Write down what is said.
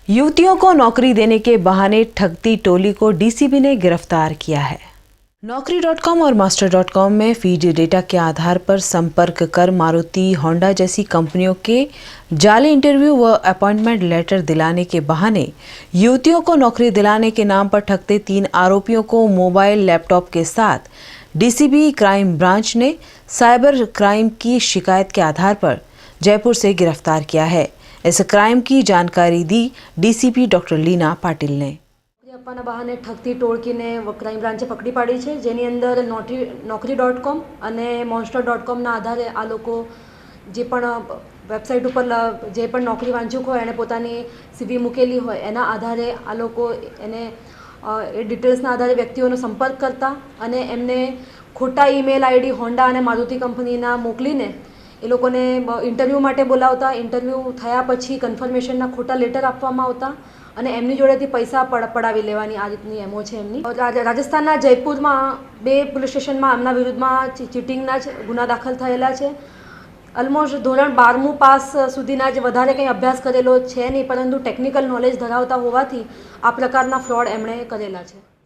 युवतियों को नौकरी देने के बहाने ठगती टोली को डीसीबी ने गिरफ्तार किया है। नौकरी.com और मास्टर.com में फीड डेटा के आधार पर संपर्क कर मारुति, होंडा जैसी कंपनियों के जाली इंटरव्यू व अपॉइंटमेंट लेटर दिलाने के बहाने युवतियों को नौकरी दिलाने के नाम पर ठगते 3 आरोपियों को मोबाइल, लैपटॉप के साथ डीसीबी क्राइम ब्रांच ने साइबर क्राइम की शिकायत के आधार पर जयपुर से गिरफ्तार किया है। इस क्राइम की जानकारी दी डीसीपी डॉक्टर लीना पाटिल ने। આપવાના બહાને ઠગતી ટોળકીને ક્રાઇમ બ્રાન્ચે પકડી પાડી છે, જેની અંદર નોકરી.com અને monster.com ના આધારે આ લોકો જે પણ વેબસાઇટ ઉપર જે પણ નોકરી વાંચુક હોય એને પોતાની સીવી મૂકેલી હોય એના આધારે આ લોકો એને એ ડિટેલ્સના આધારે વ્યક્તિઓનો સંપર્ક કરતા અને એમને ખોટા ઈમેલ આઈડી હોન્ડા અને મારુતિ કંપનીના મોકલીને એ લોકોને ઇન્ટરવ્યૂ માટે બોલાવતા, ઇન્ટરવ્યૂ થયા પછી કન્ફર્મેશનના ખોટા લેટર આપવામાં આવતા અને એમની જોડેથી પૈસા પડાવી લેવાની આ રીતની એમો છે એમની। રાજસ્થાનના જયપુરમાં 2 પોલીસ સ્ટેશનમાં એમના વિરુદ્ધમાં ચીટિંગના જ ગુના દાખલ થયેલા છે। ઓલમોસ્ટ ધોરણ 12મું પાસ સુધીના જ વધારે કંઈ અભ્યાસ કરેલો છે નહીં, પરંતુ ટેકનિકલ નોલેજ ધરાવતા હોવાથી આ પ્રકારના ફ્રોડ એમણે કરેલા છે।